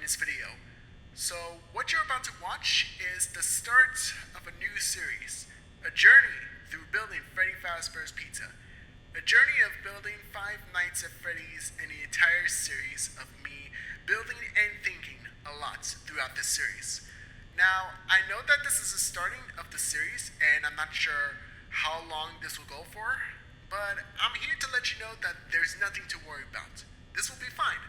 this video. So what you're about to watch is the start of a new series, a journey through building Freddy Fazbear's Pizza. A journey of building Five Nights at Freddy's and the entire series of me building and thinking a lot throughout this series. Now, I know that this is the starting of the series and I'm not sure how long this will go for, but I'm here to let you know that there's nothing to worry about. This will be fine.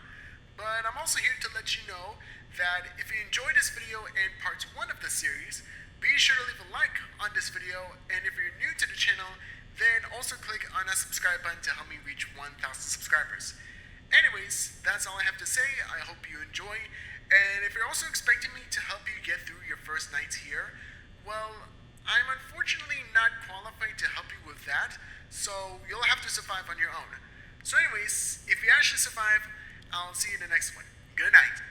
But I'm also here to let you know that if you enjoyed this video and part 1 of the series, be sure to leave a like on this video, and if you're new to the channel, then also click on that subscribe button to help me reach 1,000 subscribers. Anyways, that's all I have to say. I hope you enjoy, and if you're also expecting me to help you get through your first nights here, well, I'm unfortunately not qualified to help you with that, so you'll have to survive on your own. So anyways, if you actually survive, I'll see you in the next one. Good night.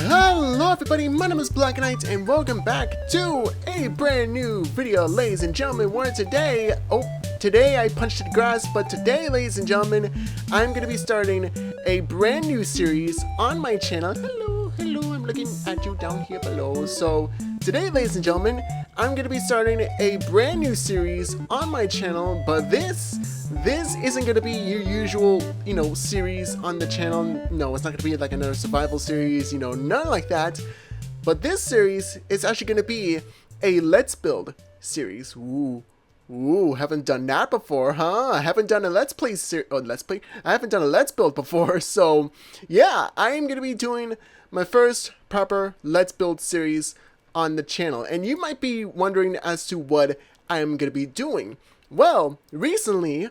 Hello everybody, my name is Black Knight and welcome back to a brand new video, ladies and gentlemen, where today I punched the grass, but today, ladies and gentlemen, I'm going to be starting a brand new series on my channel. Hello, I'm looking at you down here below. So today, ladies and gentlemen, I'm going to be starting a brand new series on my channel, but this isn't going to be your usual, series on the channel. No, it's not going to be like another survival series, none like that. But this series is actually going to be a Let's Build series. Ooh, haven't done that before, huh? I haven't done a Let's Play I haven't done a Let's Build before, so yeah, I am going to be doing my first proper Let's Build series on the channel. And you might be wondering as to what I am going to be doing. Well, recently,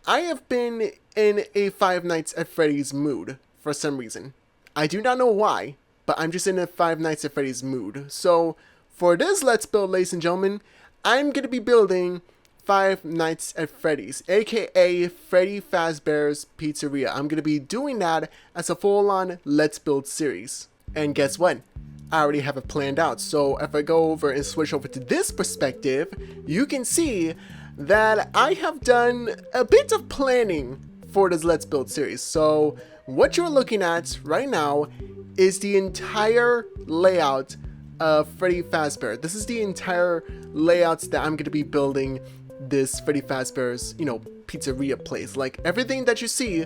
I have been in a Five Nights at Freddy's mood for some reason. I do not know why, but I'm just in a Five Nights at Freddy's mood. So, for this Let's Build, ladies and gentlemen, I'm going to be building Five Nights at Freddy's, a.k.a. Freddy Fazbear's Pizzeria. I'm going to be doing that as a full-on Let's Build series. And guess what? I already have it planned out. So, if I go over and switch over to this perspective, you can see that I have done a bit of planning for this Let's Build series. So what you're looking at right now is the entire layout of Freddy Fazbear. This is the entire layout that I'm going to be building this Freddy Fazbear's, pizzeria place. Like everything that you see,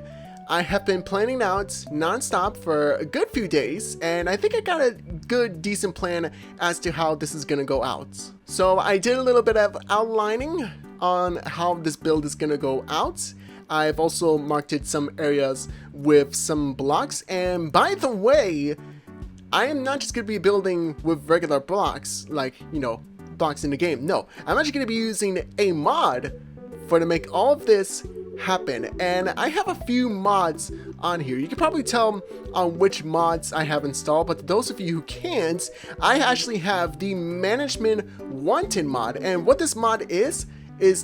I have been planning out non-stop for a good few days, and I think I got a good, decent plan as to how this is going to go out. So I did a little bit of outlining on how this build is gonna go out. I've also marked some areas with some blocks, and by the way, I am not just gonna be building with regular blocks, like, blocks in the game. No, I'm actually gonna be using a mod to make all of this happen, and I have a few mods on here. You can probably tell on which mods I have installed, but those of you who can't, I actually have the Management Wanted mod, and what this mod is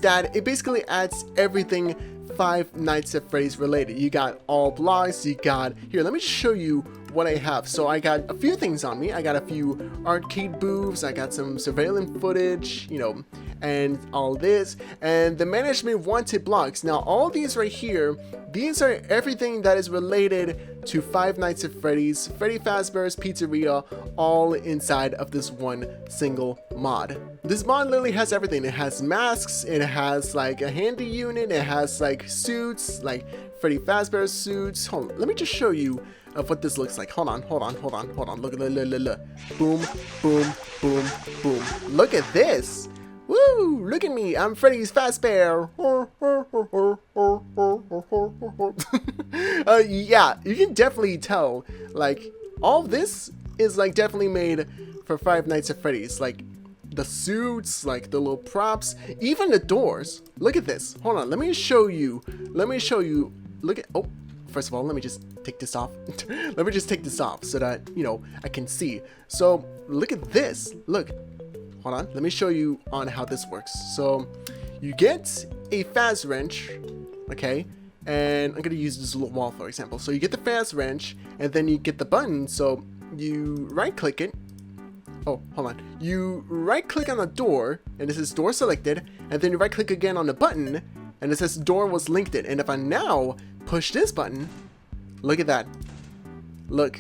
that it basically adds everything Five Nights at Freddy's related. You got all blocks, you got, here, let me just show you what I have. So I got a few things on me. I got a few arcade booths, I got some surveillance footage, you know, and all this, and the management wanted blocks. Now all these right here, these are everything that is related to Five Nights at Freddy's, Freddy Fazbear's Pizzeria, all inside of this one single mod. This mod literally has everything. It has masks, it has like a handy unit, it has like suits, like Freddy Fazbear suits. Hold on, let me just show you of what this looks like. Hold on. Look. Boom, boom, boom, boom. Look at this. Woo! Look at me, I'm Freddy's Fazbear. Yeah, you can definitely tell, like, all this is like definitely made for Five Nights at Freddy's. Like, the suits, like the little props, even the doors. Look at this. Hold on, let me show you. Look at, oh, first of all, let me just take this off. Let me just take this off so that, you know, I can see. So, look at this. Look. Hold on, let me show you on how this works. So, you get a Faz wrench, okay? And I'm gonna use this little wall for example. So you get the Faz wrench, and then you get the button. So you right click it. Oh, hold on. You right click on the door, and it says door selected, and then you right click again on the button, and it says door was linked in. And if I now push this button, look at that. Look.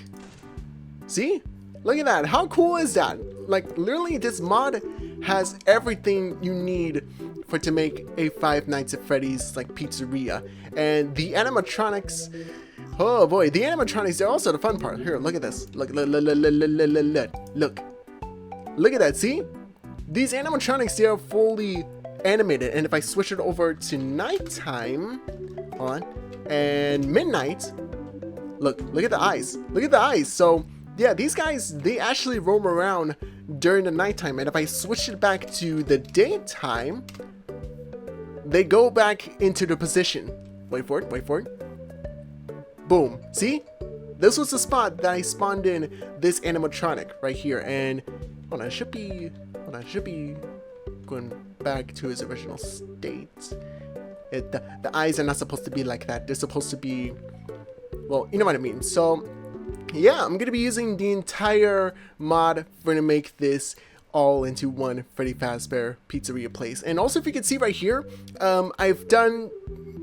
See? Look at that. How cool is that? Like, literally, this mod has everything you need for to make a Five Nights at Freddy's like pizzeria. And the animatronics, oh boy, the animatronics, they're also the fun part. Here, look at this. Look. Look at that. See? These animatronics, they are fully animated. And if I switch it over to nighttime, hold on, and midnight, look at the eyes. Look at the eyes. So yeah, these guys, they actually roam around during the nighttime, and if I switch it back to the daytime, they go back into the position. Wait for it. Boom. See? This was the spot that I spawned in this animatronic right here, and hold on, it should be going back to his original state. The eyes are not supposed to be like that. They're supposed to be, well, you know what I mean. So yeah, I'm gonna be using the entire mod for to make this all into one Freddy Fazbear Pizzeria place. And also, if you can see right here, I've done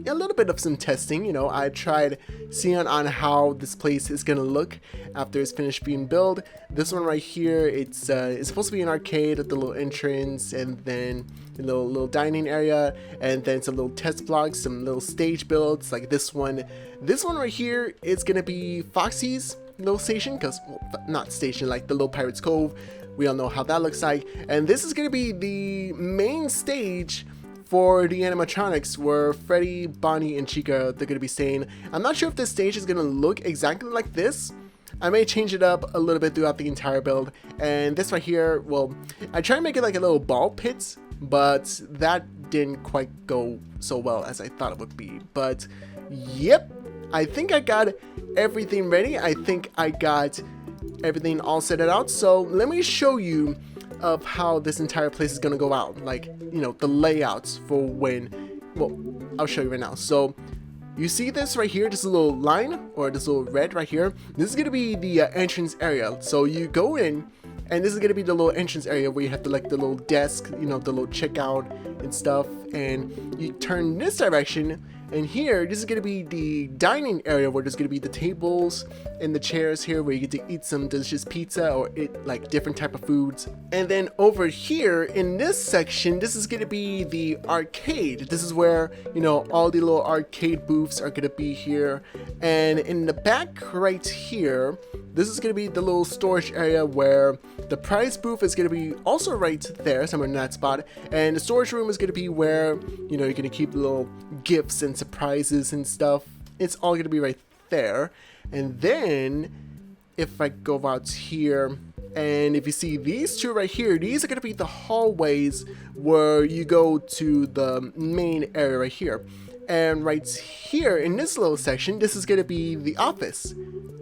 a little bit of some testing. You know, I tried seeing on how this place is gonna look after it's finished being built. This one right here, it's supposed to be an arcade at the little entrance, and then a little dining area, and then some little test blocks, some little stage builds like this one. This one right here is gonna be Foxy's little station, because, well, not station, like the little Pirate's Cove. We all know how that looks like. And this is going to be the main stage for the animatronics, where Freddy, Bonnie, and Chica, they're going to be staying. I'm not sure if this stage is going to look exactly like this. I may change it up a little bit throughout the entire build. And this right here, well, I tried to make it like a little ball pit, but that didn't quite go so well as I thought it would be. But yep, I think I got everything ready. I think I got everything all set it out. So let me show you of how this entire place is gonna go out. Like, you know, the layouts for when, well, I'll show you right now. So you see this right here, this little line, or this little red right here. This is gonna be the entrance area. So you go in, and this is gonna be the little entrance area where you have to, like, the little desk, you know, the little checkout and stuff. And you turn this direction, and here, this is going to be the dining area, where there's going to be the tables and the chairs here where you get to eat some delicious pizza or eat like different type of foods. And then over here in this section, this is going to be the arcade. This is where, you know, all the little arcade booths are going to be here. And in the back right here, this is going to be the little storage area where the prize booth is going to be also right there, somewhere in that spot. And the storage room is going to be where, you know, you're going to keep little gifts and surprises and stuff. It's all going to be right there. And then if I go out here, and if you see these two right here, these are going to be the hallways where you go to the main area right here. And right here in this little section, this is going to be the office.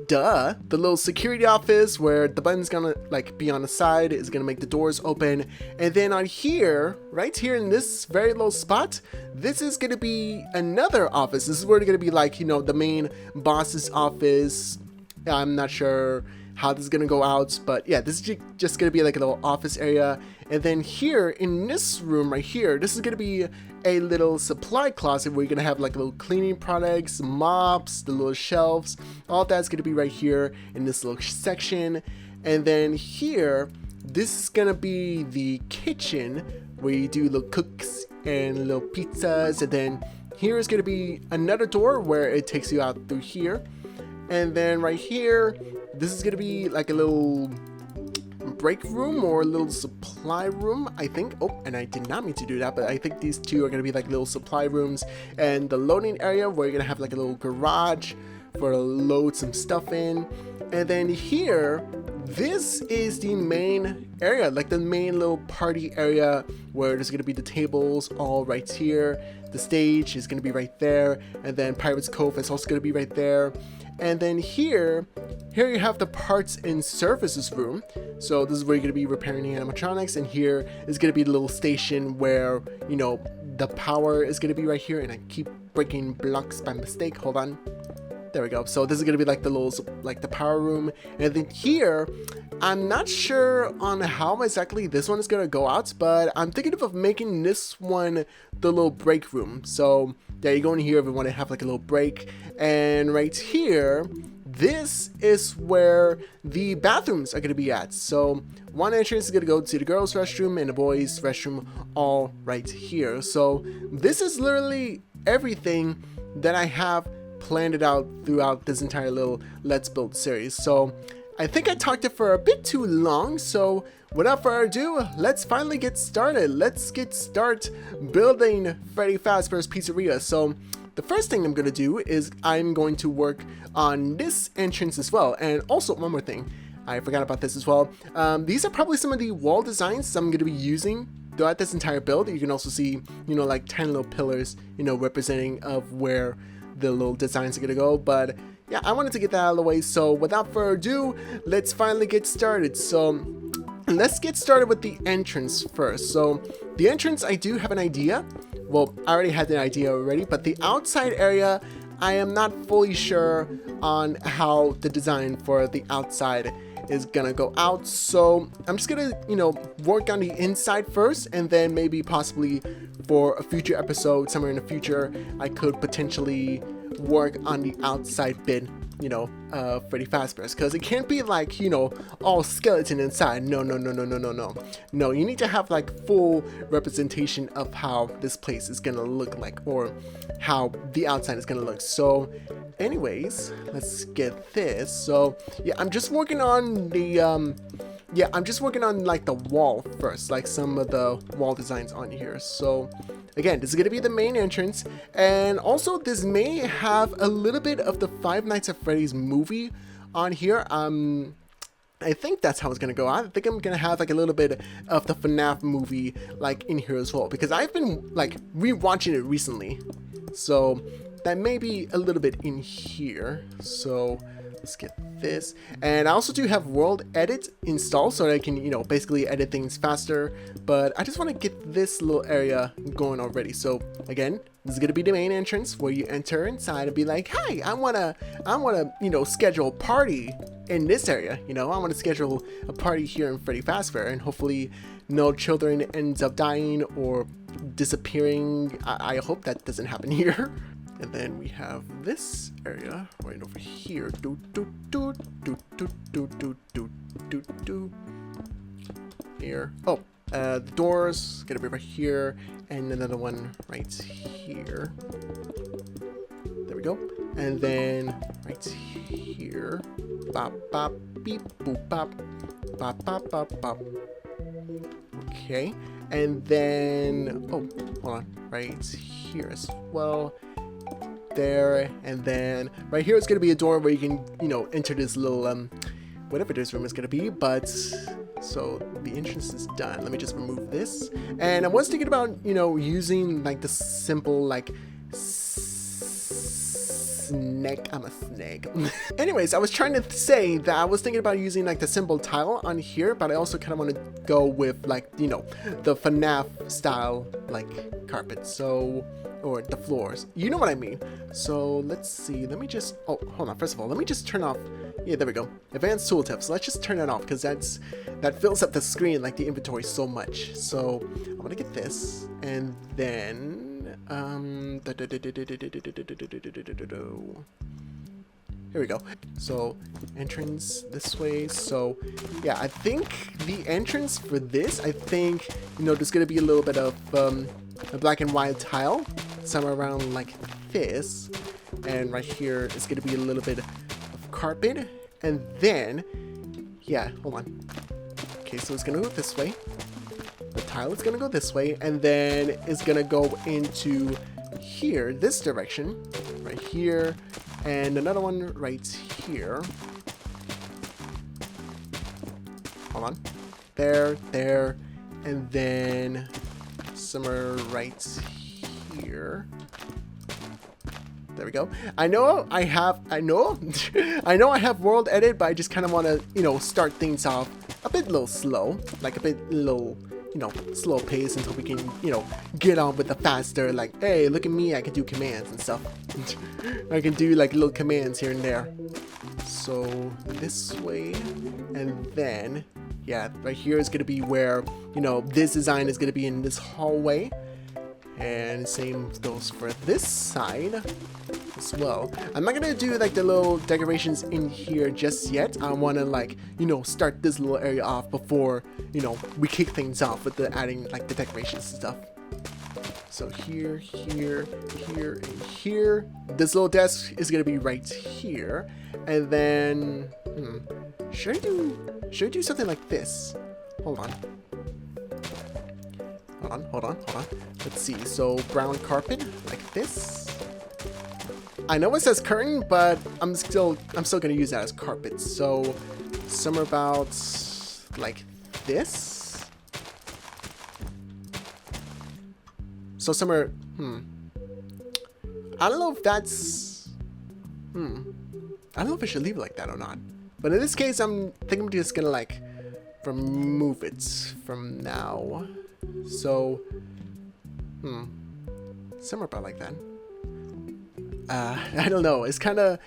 duh, the little security office where the button's gonna like be on the side is gonna make the doors open. And then on here, right here in this very little spot, this is gonna be another office. This is where it's gonna be like, you know, the main boss's office. I'm not sure how this is gonna go out, but yeah, this is just gonna be like a little office area. And then here in this room right here, this is gonna be a little supply closet where you're gonna have like little cleaning products, mops, the little shelves. All that's gonna be right here in this little section. And then here, this is gonna be the kitchen where you do little cooks and little pizzas. And then here is gonna be another door where it takes you out through here. And then right here, this is gonna be like a little break room or a little supply room, I think. Oh, and I did not mean to do that, but I think these two are gonna be like little supply rooms. And the loading area where you're gonna have like a little garage for to load some stuff in. And then here, this is the main area, like the main little party area where there's gonna be the tables all right here. The stage is gonna be right there, and then Pirates Cove is also gonna be right there. And then here you have the parts and services room. So this is where you're gonna be repairing the animatronics, and here is gonna be the little station where, you know, the power is gonna be right here. And I keep breaking blocks by mistake. Hold on. There we go. So this is gonna be like the little, like the power room. And then here, I'm not sure on how exactly this one is gonna go out, but I'm thinking of making this one the little break room. So yeah, you go in here if you want to have like a little break. And right here, this is where the bathrooms are gonna be at. So one entrance is gonna go to the girls' restroom and the boys' restroom, all right here. So this is literally everything that I have planned it out throughout this entire little Let's Build series. So I think I talked it for a bit too long, so without further ado, let's finally get started. Let's start building Freddy Fazbear's Pizzeria. So the first thing I'm gonna do is I'm going to work on this entrance as well. And also one more thing, I forgot about this as well. These are probably some of the wall designs I'm gonna be using throughout this entire build. You can also see, you know, like 10 little pillars, you know, representing of where the little designs are gonna go. But yeah, I wanted to get that out of the way. So without further ado, let's finally get started. So let's get started with the entrance first. So the entrance, I do have an idea. Well, I already had the idea already, but the outside area, I am not fully sure on how the design for the outside is gonna go out. So I'm just gonna, you know, work on the inside first, and then maybe possibly for a future episode somewhere in the future, I could potentially work on the outside bit, you know, Freddy Fazbear's, because it can't be like, you know, all skeleton inside. No, you need to have like full representation of how this place is gonna look like, or how the outside is gonna look. So anyways, let's get this. So yeah, I'm just working on the I'm just working on like the wall first, like some of the wall designs on here. So again, this is gonna be the main entrance, and also this may have a little bit of the Five Nights at Freddy's movie on here. I think that's how it's gonna go. I think I'm gonna have like a little bit of the FNAF movie like in here as well, because I've been like rewatching it recently, so that may be a little bit in here. So let's get this. And I also do have World Edit installed so that I can, you know, basically edit things faster. But I just want to get this little area going already. So again, this is gonna be the main entrance where you enter inside and be like, "Hi, I wanna, you know, schedule a party in this area. You know, I want to schedule a party here in Freddy Fazbear, and hopefully no children ends up dying or disappearing. I hope that doesn't happen here." And then we have this area right over here. Here. Oh, the doors gonna be right here, and another one right here. There we go. And then right here. Bop bop beep boop bop. Bop bop bop bop. Okay. And then hold on, right here as well. There, and then right here is going to be a door where you can, you know, enter this little whatever this room is going to be. But so the entrance is done. Let me just remove this. And I was thinking about, you know, using like the simple like snake. I'm a snake. Anyways, I was trying to say that I was thinking about using like the simple tile on here, but I also kind of want to go with like, you know, the FNAF style like carpet. So, or the floors. You know what I mean. So let's see. Let me just, oh, hold on. First of all, let me just turn off. Yeah, there we go. Advanced tooltips. Let's just turn that off because that fills up the screen, like the inventory, so much. So I'm gonna get this, and then here we go. So entrance this way. So yeah, I think the entrance for this, I think, you know, there's gonna be a little bit of a black and white tile somewhere around like this, and right here is gonna be a little bit of carpet, and then yeah, hold on. Okay, so it's gonna go this way. The tile is gonna go this way, and then it's gonna go into here, this direction, right here, and another one right here. Hold on. There, and then somewhere right here. There we go. I know I have world edit, but I just kind of want to, you know, start things off a little slow, like little, you know, slow pace until we can, you know, get on with the faster, like, hey, look at me, I can do commands and stuff. I can do like little commands here and there. So this way, and then, yeah, right here is going to be where, you know, this design is going to be in this hallway. And same goes for this side as well. I'm not gonna do like the little decorations in here just yet. I want to, like, you know, start this little area off before, you know, we kick things off with the adding like the decorations and stuff. So here, and here. This little desk is gonna be right here, and then should I do something like this? Hold on. Hold on. Let's see. So brown carpet like this. I know it says curtain, but I'm still gonna use that as carpet. So somewhere about like this. So somewhere. I don't know if that's. I don't know if I should leave it like that or not. But in this case, I'm just gonna like remove it from now. So, somewhere about like that. I don't know. It's kind of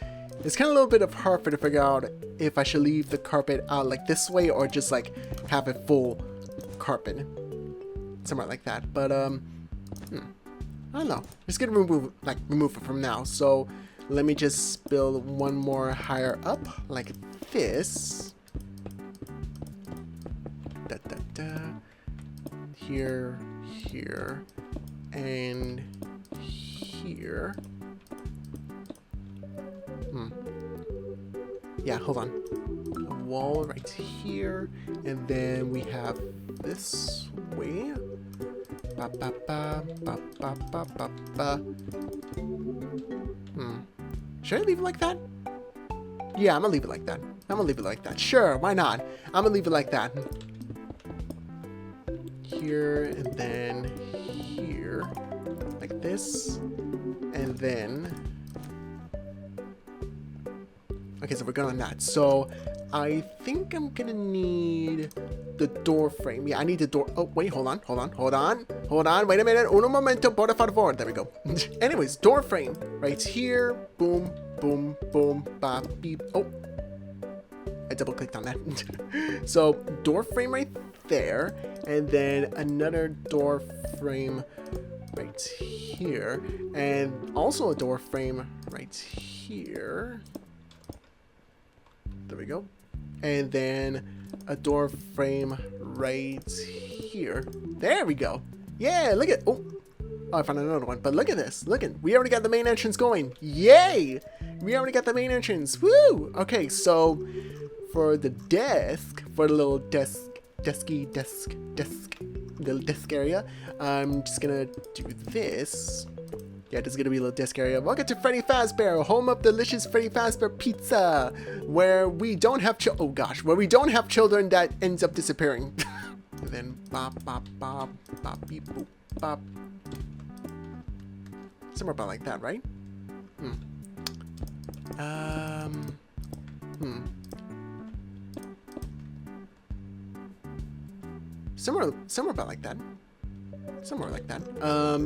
a little bit of hard to figure out if I should leave the carpet out like this way or just like have it full carpet, somewhere like that. But I don't know. Just gonna remove it from now. So let me just build one more higher up like this. Here, and here. Yeah, hold on. A wall right here, and then we have this way. Should I leave it like that? Yeah, I'm gonna leave it like that. Sure, why not? I'm gonna leave it like that. Here, and then here, like this, and then, okay, so we're going on that. So I think I'm gonna need the door frame. Yeah, I need the door. Oh, wait, hold on. Wait a minute. Uno momento, por favor. There we go. Anyways, door frame right here. Boom, boom, boom, bop, beep. Oh, I double clicked on that. So door frame right there, and then another door frame right here, and also a door frame right here. There we go. And then a door frame right here. There we go. Yeah, look at, oh, I found another one, but look at this. We already got the main entrance going. Yay! We already got the main entrance. Woo! Okay, so for the desk, for the little little desk area, I'm just gonna do this. Yeah, this is gonna be a little desk area. Welcome to Freddy Fazbear, home of delicious Freddy Fazbear Pizza, where we don't have children that ends up disappearing. And then bop, bop, bop, bop, beep, boop, bop. Somewhere about like that, right? Hmm. Somewhere about like that. Somewhere like that.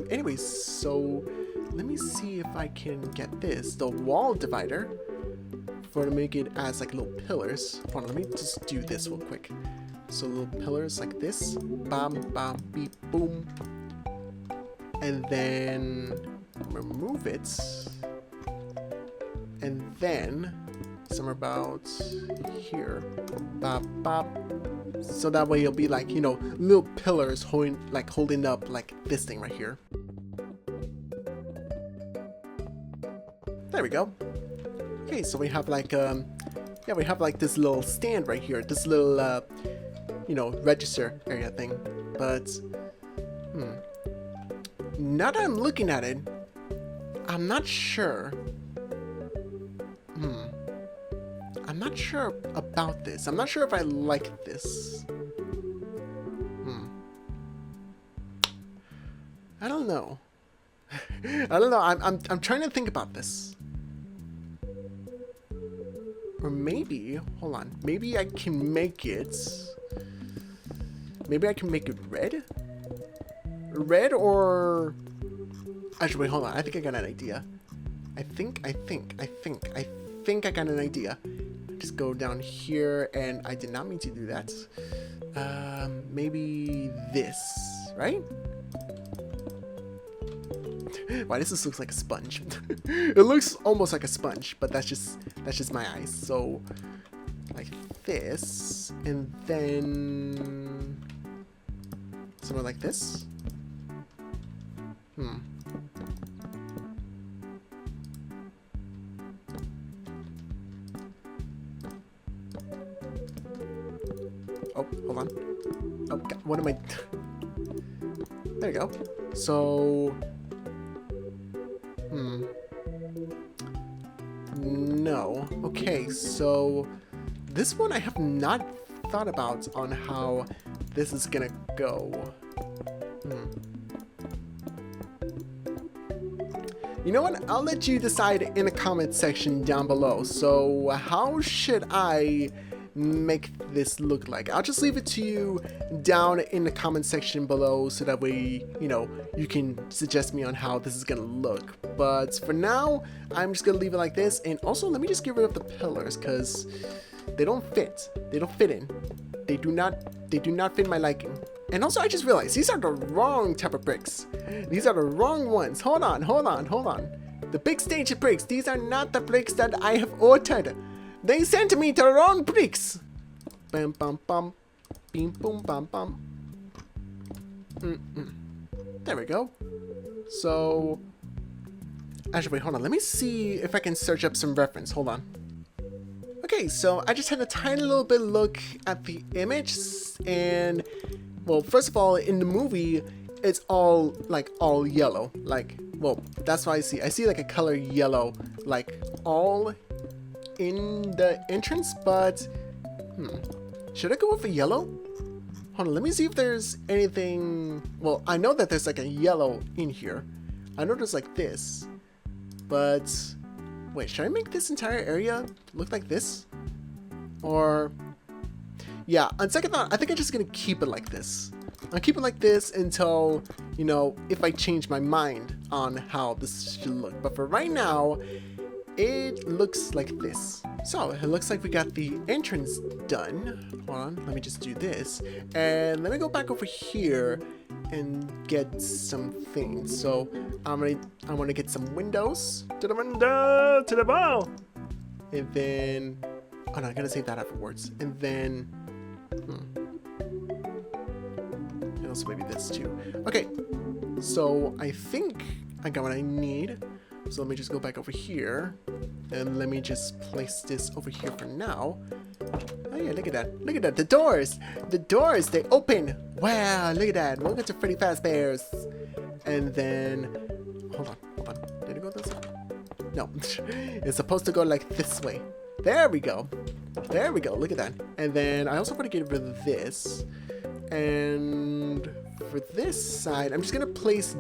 Anyways, so let me see if I can get this, the wall divider, for to make it as like little pillars. Hold on, let me just do this real quick. So little pillars like this. Bam, bam, beep, boom. And then remove it. And then somewhere about here. Bop, bop. So that way it'll be like, you know, little pillars holding up like this thing right here. There we go. Okay, so we have like yeah, we have like this little stand right here, this little you know, register area thing. But now that I'm looking at it, I'm not sure. I'm not sure about this. I'm not sure if I like this. I don't know. I don't know. I'm trying to think about this. Or maybe, hold on. Maybe I can make it. Maybe I can make it red. Red or actually, wait, hold on. I think I got an idea. I think I got an idea. Just go down here, and I did not mean to do that. Maybe this, right? Why does this look like a sponge? It looks almost like a sponge, but that's just my eyes. So like this, and then somewhere like this. Oh, hold on. Oh, God, what am I? There you go. So, no. Okay, so this one I have not thought about on how this is gonna go. You know what? I'll let you decide in the comment section down below. So how should I make this look like? I'll just leave it to you down in the comment section below, so that way, you know, you can suggest me on how this is gonna look. But for now, I'm just gonna leave it like this. And also, let me just get rid of the pillars, because they don't fit. They don't fit in. They do not fit my liking. And also, I just realized these are the wrong type of bricks. These are the wrong ones. Hold on. The big stage bricks. These are not the bricks that I have ordered. They sent me the wrong bricks. Bam, bam, bam. Beam, boom, bam, bam. There we go. So, actually, wait, hold on. Let me see if I can search up some reference. Hold on. Okay, so I just had a tiny little bit look at the image, and well, first of all, in the movie, it's all yellow. Like, well, that's what I see. I see like a color yellow, like all in the entrance, but should I go with a yellow? Hold on, let me see if there's anything. Well, I know that there's like a yellow in here. I know there's like this, but wait, should I make this entire area look like this? Or yeah, on second thought, I think I'm just gonna keep it like this. I'll keep it like this until, you know, if I change my mind on how this should look. But for right now, it looks like this. So it looks like we got the entrance done. Hold on, let me just do this. And let me go back over here and get some things. So I want to get some windows. To the window, to the wall. And then, oh no, I gotta save that afterwards. And then, and also maybe this too. Okay, so I think I got what I need. So let me just go back over here, and let me just place this over here for now. Oh yeah, look at that. Look at that. The doors, they open. Wow, look at that. Welcome to Freddy Fazbear's. And then, hold on. Did it go this way? No, it's supposed to go like this way. There we go. Look at that. And then I also want to get rid of this. And for this side, I'm just gonna place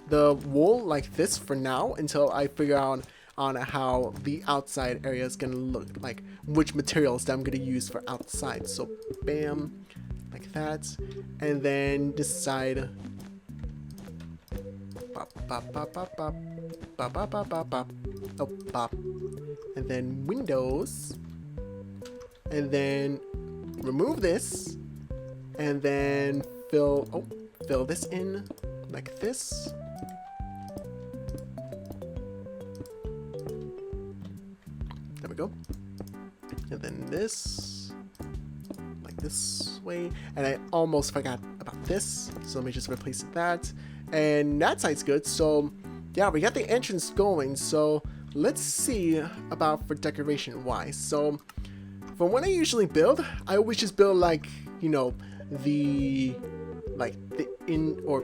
the wool like this for now until I figure out on how the outside area is gonna look, like which materials that I'm gonna use for outside. So bam, like that, and then this side, bop, bop, bop, bop, bop, bop, bop, bop, bop, bop. Oh, bop, and then windows, and then remove this, and then fill this in like this. There we go. And then this, like this way. And I almost forgot about this, so let me just replace that. And that side's good. So yeah, we got the entrance going. So let's see about for decoration wise. So from what I usually build, I always just build like, you know, the in, or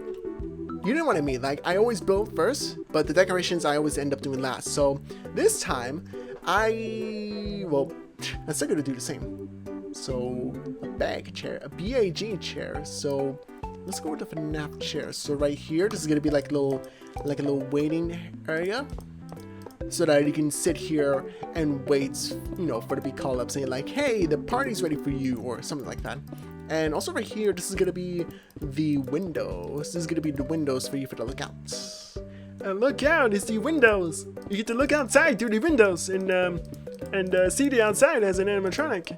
you know what I mean, like I always build first, but the decorations I always end up doing last. So this time I'm still gonna do the same. So a bag chair, a BAG chair. So let's go with the FNAF chair. So right here, this is gonna be like a little waiting area, so that you can sit here and wait, you know, for the big call up saying like, hey, the party's ready for you, or something like that. And also right here, this is gonna be the windows. This is gonna be the windows for you to look out. Look out! It's the windows. You get to look outside through the windows and see the outside as an animatronic.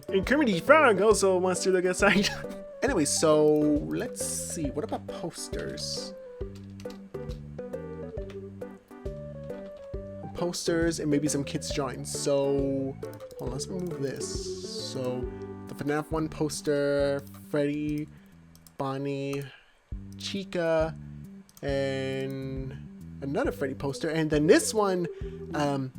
And Kermit the Frog also wants to look outside. Anyway, so let's see. What about posters? Posters and maybe some kids drawings. So hold on, let's remove this. So the FNAF 1 poster, Freddy, Bonnie, Chica, and another Freddy poster, and then this one, well,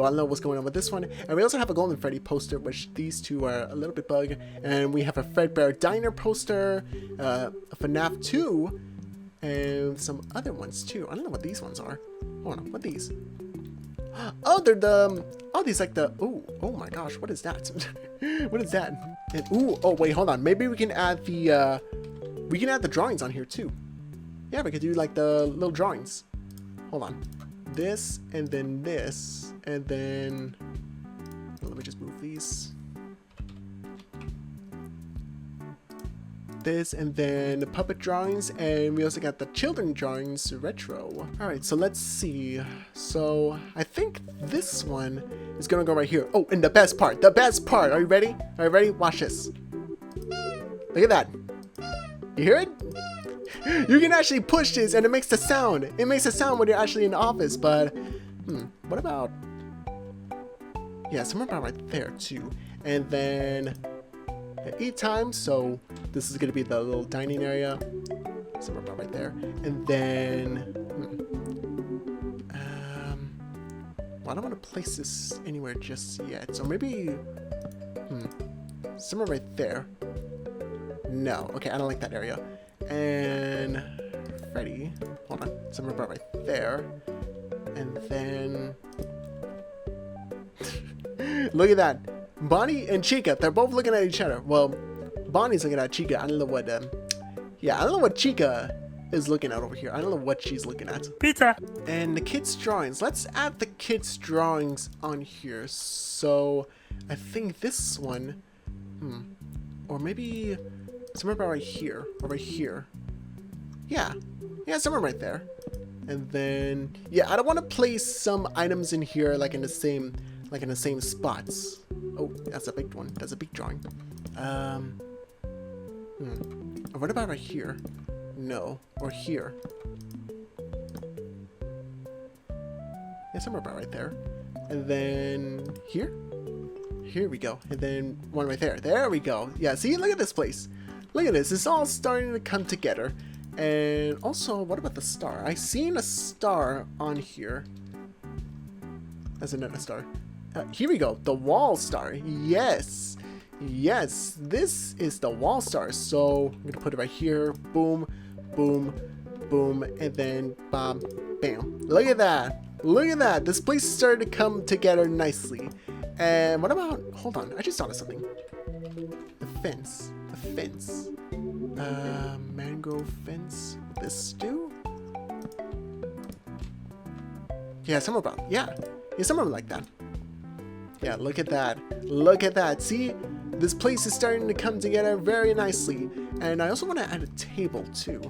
I don't know what's going on with this one. And we also have a Golden Freddy poster, which these two are a little bit bug. And we have a Fredbear Diner poster, a FNAF 2, and some other ones too. I don't know what these ones are. Hold on, what are these? Oh, they're the, oh, these like the, oh my gosh, what is that? What is that? And oh wait, hold on. Maybe we can add the drawings on here too. Yeah, we could do like the little drawings. Hold on. This, and then this, and then, well, let me just move these. This, and then the puppet drawings, and we also got the children drawings retro. All right, so let's see. So I think this one is gonna go right here. Oh, and the best part, are you ready? Are you ready? Watch this. Look at that. You hear it? You can actually push this and it makes the sound. It makes a sound when you're actually in the office, but what about, yeah, somewhere about right there too. And then the eat time, so this is gonna be the little dining area, somewhere about right there. And then well, I don't want to place this anywhere just yet, so maybe somewhere right there. No, okay, I don't like that area. And Freddy, hold on, somewhere about right there. And then look at that, Bonnie and Chica, they're both looking at each other. Well, Bonnie's looking at Chica. I don't know what yeah, I don't know what Chica is looking at over here. I don't know what she's looking at. Pizza. And the kids drawings, let's add the kids drawings on here. So I think this one, or maybe somewhere about right here, or right here. Yeah, somewhere right there. And then, yeah, I don't want to place some items in here like in the same spots. Oh, that's a big one. That's a big drawing. What about right here? No, or here. Yeah, somewhere about right there. And then here. Here we go. And then one right there. There we go. Yeah, see, look at this place. Look at this. It's all starting to come together. And also, what about the star? I seen a star on here. That's another star. Here we go. The wall star. Yes. Yes. This is the wall star. So I'm going to put it right here. Boom, boom, boom. And then bam, bam. Look at that. Look at that. This place started to come together nicely. And what about, hold on. I just thought of something. The fence. The fence. Mangrove fence. This do? Yeah, somewhere about, yeah, somewhere like that. Yeah, look at that. Look at that. See, this place is starting to come together very nicely. And I also want to add a table too.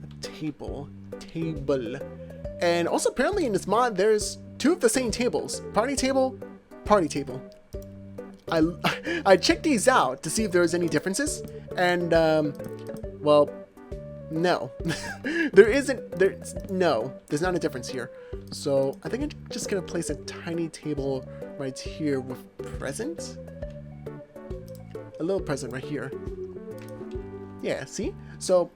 A table. And also apparently in this mod, there's 2 of the same tables. Party table, party table. I checked these out to see if there was any differences. And, well, no. There's not a difference here. So I think I'm just gonna place a tiny table right here with present. A little present right here. Yeah, see? So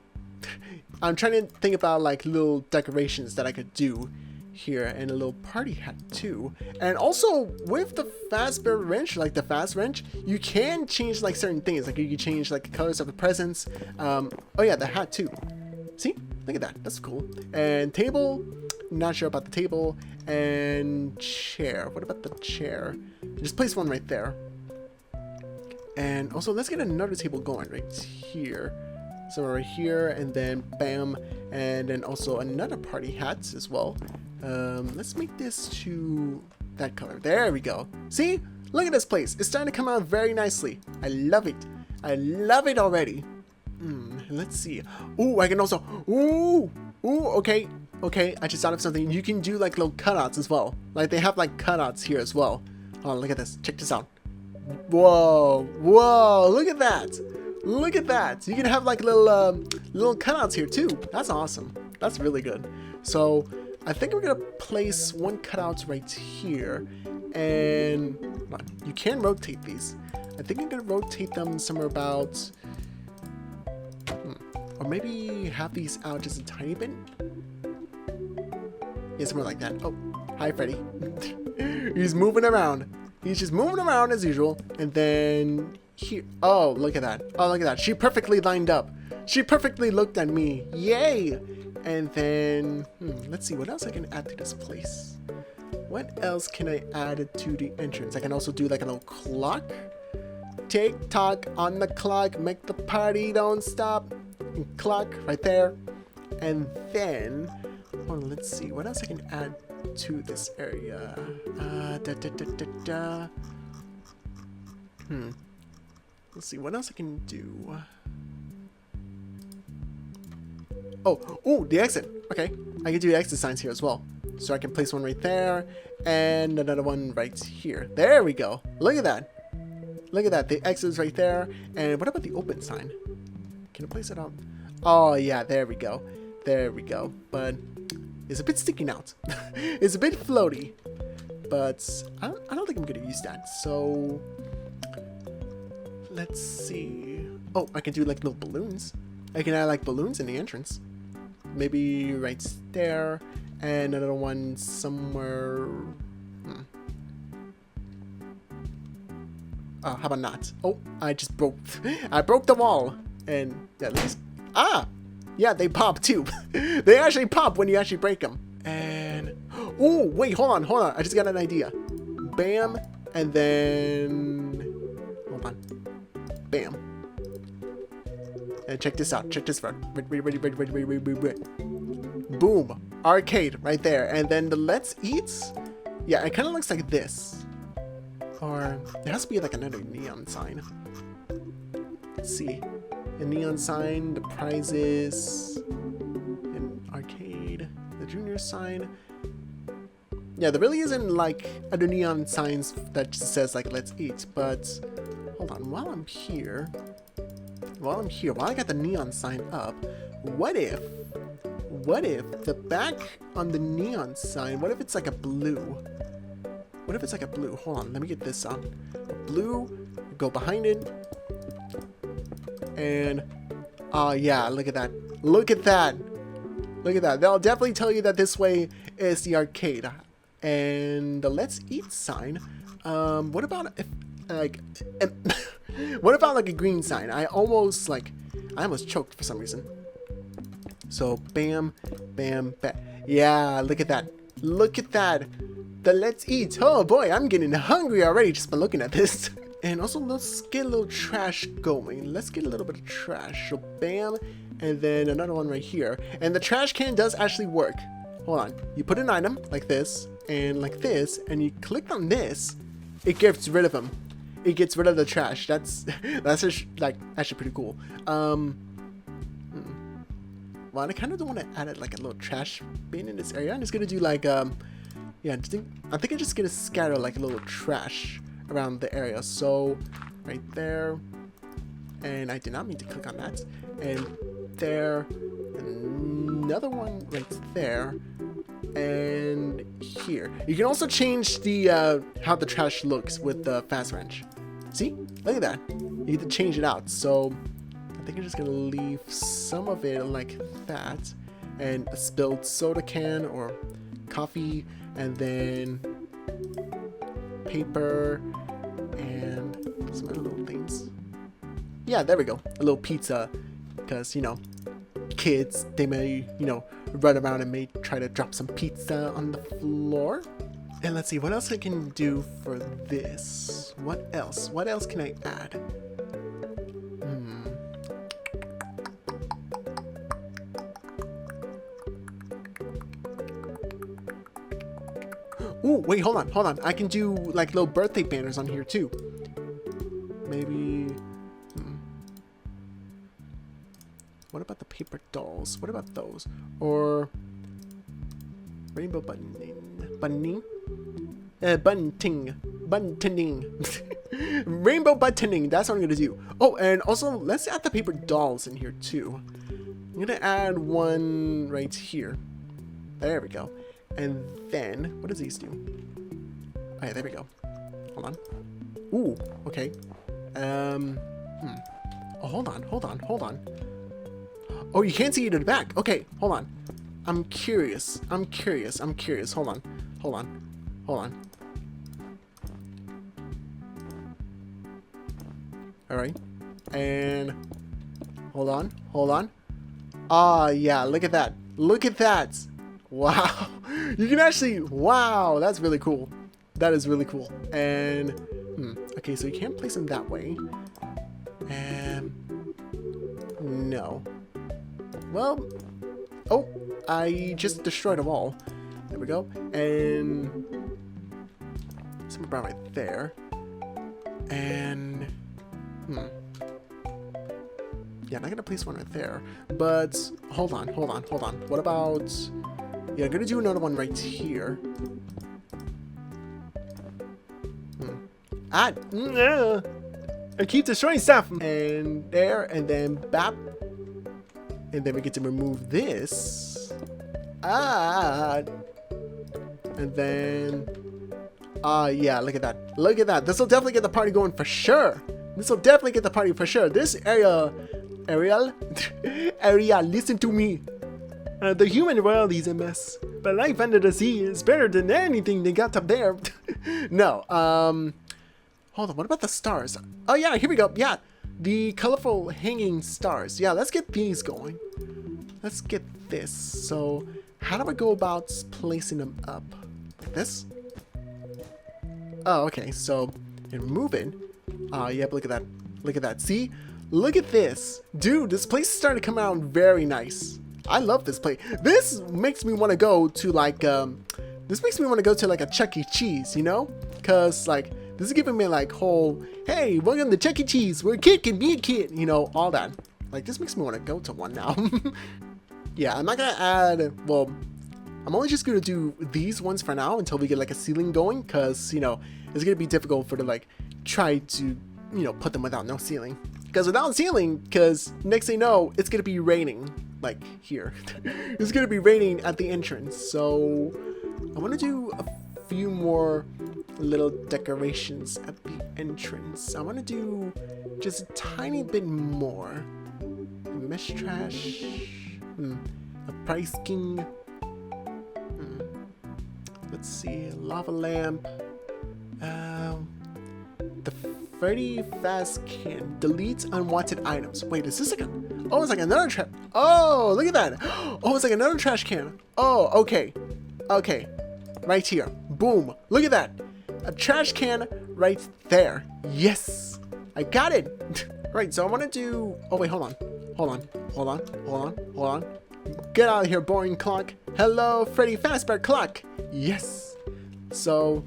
I'm trying to think about like little decorations that I could do here, and a little party hat too. And also with the Fazbear wrench, like the fast wrench, you can change like certain things. Like you can change like the colors of the presents. Oh yeah, the hat too. See? Look at that. That's cool. And table. Not sure about the table. And chair. What about the chair? Just place one right there. And also, let's get another table going right here. So right here, and then bam. And then also another party hat as well. Let's make this to that color. There we go. See? Look at this place. It's starting to come out very nicely. I love it. I love it already. Let's see. Ooh, I can also... Ooh, okay. Okay, I just thought of something. You can do like little cutouts as well. Like they have like cutouts here as well. Oh, look at this. Check this out. Whoa, look at that. Look at that. You can have like little cutouts here too. That's awesome. That's really good. So I think we're gonna place one cutout right here, and you can rotate these. I think I'm gonna rotate them somewhere about, or maybe have these out just a tiny bit. Yeah, somewhere like that. Oh, hi Freddy. He's moving around. He's just moving around as usual. And then here. Oh, look at that. Oh, look at that. She perfectly lined up. She perfectly looked at me. Yay! And then, let's see what else I can add to this place. What else can I add to the entrance? I can also do like a little clock. Tick tock on the clock. Make the party don't stop. And clock right there. And then, hold on, let's see what else I can add to this area. Let's see what else I can do. Oh, the exit. Okay, I can do exit signs here as well. So I can place one right there and another one right here. There we go. Look at that. Look at that. The exit is right there. And what about the open sign? Can I place it on? Oh yeah, there we go. There we go. But it's a bit sticking out. It's a bit floaty. But I don't think I'm gonna use that. So let's see. Oh, I can do like little balloons. I can add like balloons in the entrance. Maybe right there, and another one somewhere. How about not? Oh, I just broke. I broke the wall, and at least yeah, they pop too. They actually pop when you actually break them. And oh, wait, hold on. I just got an idea. Bam, and then hold on. Bam. And check this out. Check this out. Ready. Boom. Arcade right there. And then the Let's Eat. Yeah, it kind of looks like this. Or there has to be like another neon sign. Let's see. A neon sign, the prizes, an arcade, the junior sign. Yeah, there really isn't like other neon signs that just says like Let's Eat. But hold on. While I got the neon sign up, what if the back on the neon sign, what if it's like a blue? What if it's like a blue? Hold on, let me get this on. Blue, go behind it. And, oh yeah, look at that. Look at that. Look at that. They'll definitely tell you that this way is the arcade. And the Let's Eat sign, what about if, like, what about like a green sign? I almost choked for some reason. So bam, bam, bam. Yeah, look at that. Look at that. The Let's Eat. Oh boy, I'm getting hungry already just by looking at this. And also let's get a little trash going. Let's get a little bit of trash. So bam, and then another one right here. And the trash can does actually work. hold on. You put an item like this, and you click on this, it gets rid of them. It gets rid of the trash. That's just, like, actually pretty cool. Well, I kind of don't want to add it like a little trash bin in this area. I'm just gonna do like yeah, I think I'm just gonna scatter like a little trash around the area. So right there, and I did not mean to click on that, and there, another one right there, and here. You can also change the how the trash looks with the fast wrench. See, look at that. You need to change it out. So I think I'm just gonna leave some of it like that, and a spilled soda can or coffee, and then paper and some other little things. Yeah, there we go. A little pizza, because you know, kids, they may, you know, run around and may try to drop some pizza on the floor. And let's see what else I can do for this. What else? What else can I add? Ooh, wait, hold on. I can do like little birthday banners on here too. Maybe. What about the paper dolls? What about those? Or rainbow buttoning? Buttoning. Rainbow buttoning. That's what I'm gonna do. Oh, and also let's add the paper dolls in here too. I'm gonna add one right here. There we go. And then what does these do? Oh yeah, there we go. Hold on. Ooh, okay. Oh, hold on. Oh, you can't see it in the back. Okay, hold on. I'm curious. Hold on. Alright. And hold on. Ah, yeah, look at that. Wow. You can actually, wow, that's really cool. That is really cool. And okay, so you can't place them that way. And no. Well, oh, I just destroyed them all. There we go. And some about right there. And yeah, I'm not gonna place one right there. But hold on. What about, yeah, I'm gonna do another one right here. I keep destroying stuff. And there, and then bap. And then we get to remove this. And then yeah, look at that. This will definitely get the party going for sure. This, Ariel, listen to me. The human world is a mess, but life under the sea is better than anything they got up there. No, hold on, what about the stars? Oh yeah, here we go. Yeah, the colorful hanging stars. Yeah, let's get these going. Let's get this. So how do I go about placing them up? Like this? Oh, okay, so and moving. Yep, look at that. See? Look at this. Dude, this place is starting to come out very nice. I love this place. This makes me want to go to like a Chuck E. Cheese, you know? Cause like this is giving me like whole, hey, welcome to Chuck E. Cheese, where a kid can be a kid, you know, all that. Like this makes me want to go to one now. Yeah, I'm not gonna add, well, I'm only just gonna do these ones for now until we get like a ceiling going, cause you know, it's gonna be difficult for to like try to, you know, put them without no ceiling. Because without ceiling, because next thing you know, it's gonna be raining, like here. It's gonna be raining at the entrance. So I want to do a few more little decorations at the entrance. I want to do just a tiny bit more. Mesh trash. A price king. Let's see. Lava lamp. The Freddy Fazbear can delete unwanted items. Wait, is this like a... Oh, it's like another trash... Oh, look at that. Oh, it's like another trash can. Oh, okay. Okay. Right here. Boom. Look at that. A trash can right there. Yes. I got it. Right, so I want to do... Oh, wait, hold on. Get out of here, boring clock. Hello, Freddy Fazbear clock. Yes. So,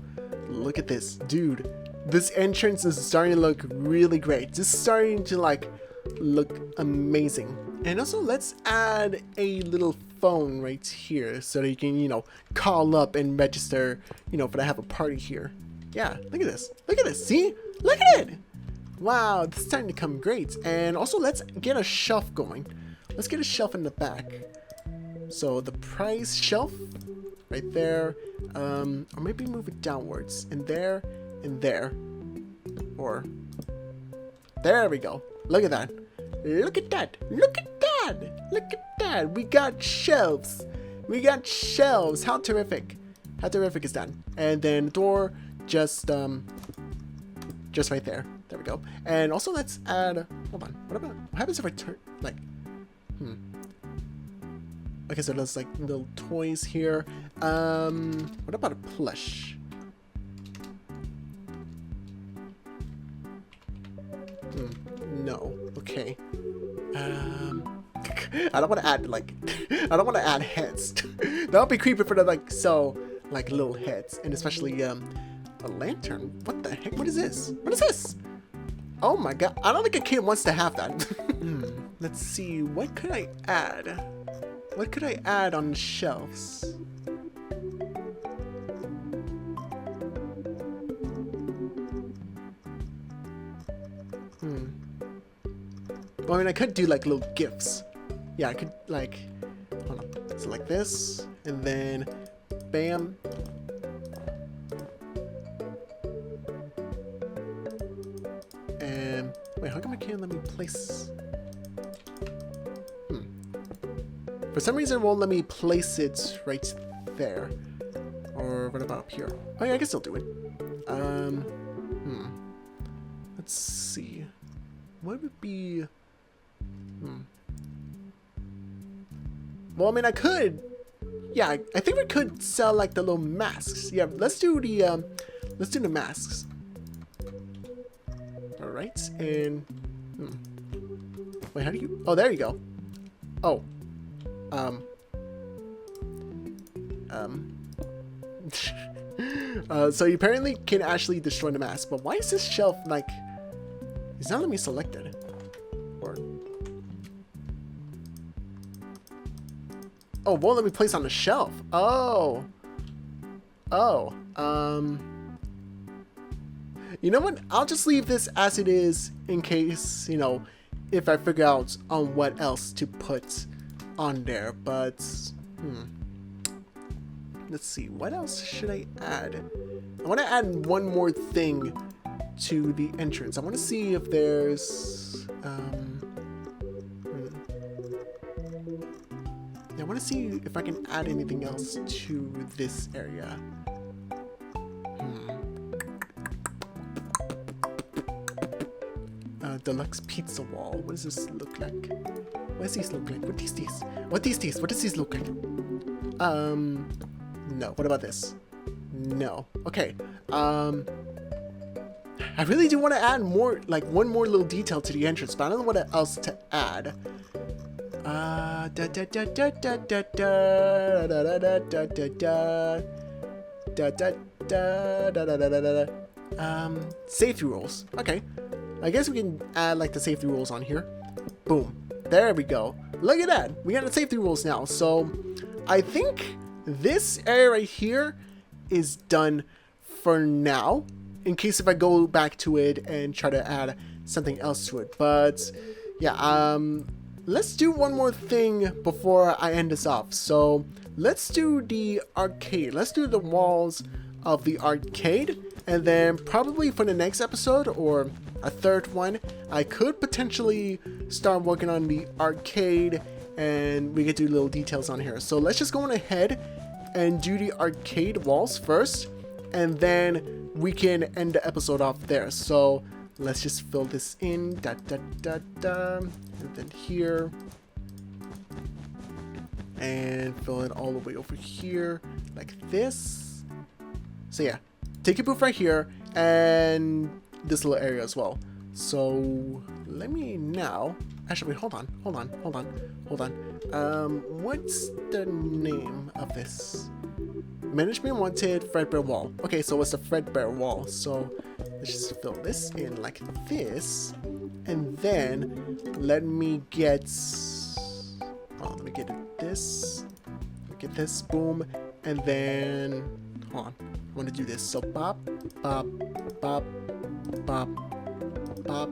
look at this, dude. This entrance is starting to look really great. This is starting to like look amazing. And also, let's add a little phone right here so that you can, you know, call up and register, you know, for to have a party here. Yeah, look at this. Look at this. See? Look at it. Wow, this is starting to come great. And also, let's get a shelf going. Let's get a shelf in the back. So the price shelf right there, or maybe move it downwards, and there, or there we go. Look at that. Look at that. Look at that. Look at that. We got shelves. We got shelves. How terrific. How terrific is that? And then the door just right there. There we go. And also let's add, hold on. What happens if I turn, like, okay, so there's like little toys here. What about a plush? No. Okay. I don't want to add like I don't want to add heads. That would be creepy for the like little heads, and especially a lantern. What the heck? What is this? What is this? Oh my god! I don't think a kid wants to have that. Let's see. What could I add? What could I add on the shelves? Well, I mean, I could do like little gifts. Yeah, I could like, hold on. So like this, and then, bam. And wait, how come I can't let me place? For some reason, it won't let me place it right there. Or what about up here? Oh yeah, I can still do it. Let's see. What would be? Well, I mean, I could. Yeah, I think we could sell like the little masks. Yeah, let's do the masks. All right, and wait, how do you? Oh, there you go. Oh. So you apparently can actually destroy the mask, but why is this shelf like? It's not letting me select it. Or oh, won't let me place on the shelf. Oh. Oh. You know what? I'll just leave this as it is in case, you know, if I figure out on what else to put on there. But let's see, what else should I add? I want to add one more thing to the entrance. I want to see if there's I want to see if I can add anything else to this area. Deluxe pizza wall. What does this look like? What does these look like? What is these? What is these? What does these look like? No. What about this? No. Okay. I really do want to add more, like one more little detail to the entrance, but I don't know what else to add. Safety rules. Okay. I guess we can add like the safety rules on here. Boom. There we go. Look at that. We got the safety rules now. So I think this area right here is done for now. In case if I go back to it and try to add something else to it. But yeah, let's do one more thing before I end this off. So let's do the arcade. Let's do the walls of the arcade. And then probably for the next episode or a third one, I could potentially start working on the arcade and we could do little details on here. So let's just go on ahead and do the arcade walls first, and then we can end the episode off there. So let's just fill this in, and then here, and fill it all the way over here like this. So yeah, take your booth right here and this little area as well. So let me now. Actually, wait, hold on. What's the name of this? Management wanted Fredbear Wall. Okay, so what's the Fredbear Wall? So let's just fill this in like this, and then let me get. Oh, let me get this. Get this, boom, and then hold on. I want to do this. So bop, bop, bop, bop, bop,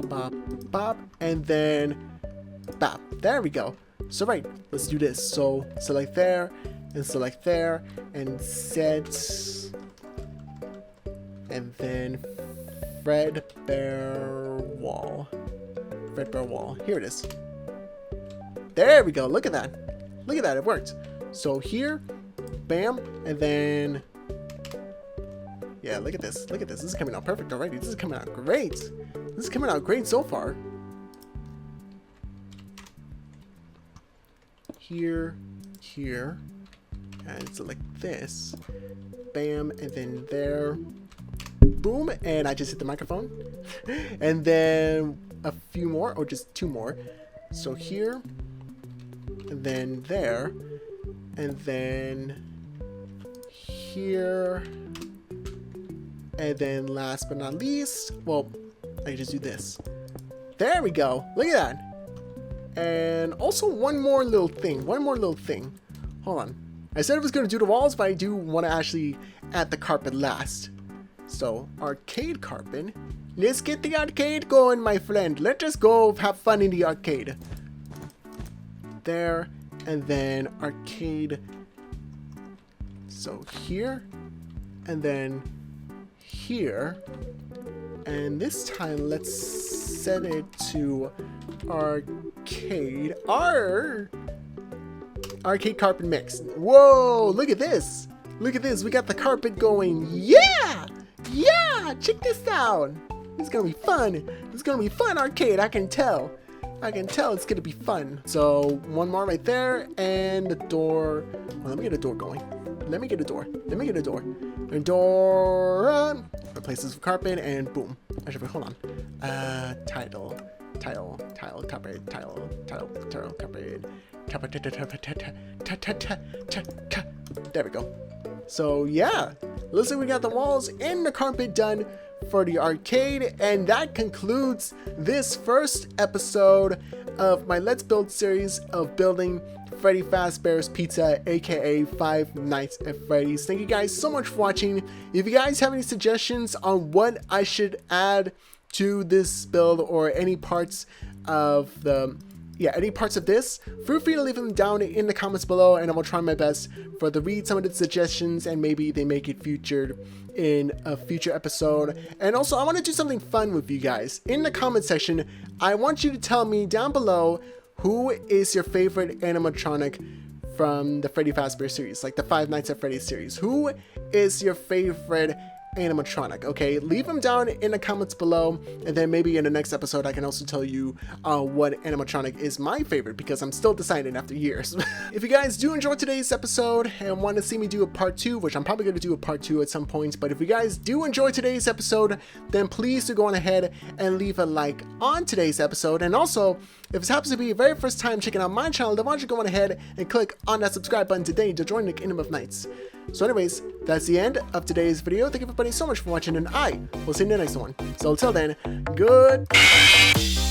bop, bop, and then bop. There we go. So right, let's do this. So select there, and select there, and set, and then Fredbear Wall. Fredbear Wall. Here it is. There we go. Look at that. Look at that. It worked. So here, bam, and then yeah, look at this. Look at this. This is coming out perfect already. This is coming out great. This is coming out great so far. Here, here, and select this. Bam, and then there. Boom, and I just hit the microphone. And then a few more, or just two more. So here, and then there, and then here, and then last but not least, well, I can just do this. There we go. Look at that. And also one more little thing. Hold on. I said I was going to do the walls, but I do want to actually add the carpet last. So, arcade carpet. Let's get the arcade going, my friend. Let's just go have fun in the arcade. There, and then arcade. So here, and then here. And this time, let's set it to arcade. Arcade carpet mix. Whoa, look at this. Look at this. We got the carpet going. Yeah! Yeah! Check this out. It's gonna be fun. It's gonna be fun arcade. I can tell. It's gonna be fun. So one more right there, and the door. Well, let me get a door going. Let me get a door. And door. Replace this with carpet, and boom. Actually, hold on. Title, carpet, carpet. There we go. So yeah, looks like we got the walls and the carpet done for the arcade, and that concludes this first episode of my Let's Build series of building Freddy Fazbear's Pizza, aka Five Nights at Freddy's. Thank you guys so much for watching. If you guys have any suggestions on what I should add to this build, or any parts of this, feel free to leave them down in the comments below, and I will try my best to read some of the suggestions, and maybe they make it featured in a future episode. And also, I want to do something fun with you guys. In the comment section, I want you to tell me down below who is your favorite animatronic from the Freddy Fazbear series, like the Five Nights at Freddy's series. Who is your favorite animatronic? Okay, leave them down in the comments below, and then maybe in the next episode I can also tell you what animatronic is my favorite, because I'm still deciding after years. If you guys do enjoy today's episode and want to see me do a part 2, which I'm probably going to do a part 2 at some point, but if you guys do enjoy today's episode, then please do go on ahead and leave a like on today's episode. And also, if this happens to be your very first time checking out my channel, then why don't you go on ahead and click on that subscribe button today to join the Kingdom of Nights. So anyways, that's the end of today's video. Thank you everybody so much for watching, and I will see you in the next one. So until then, goodbye.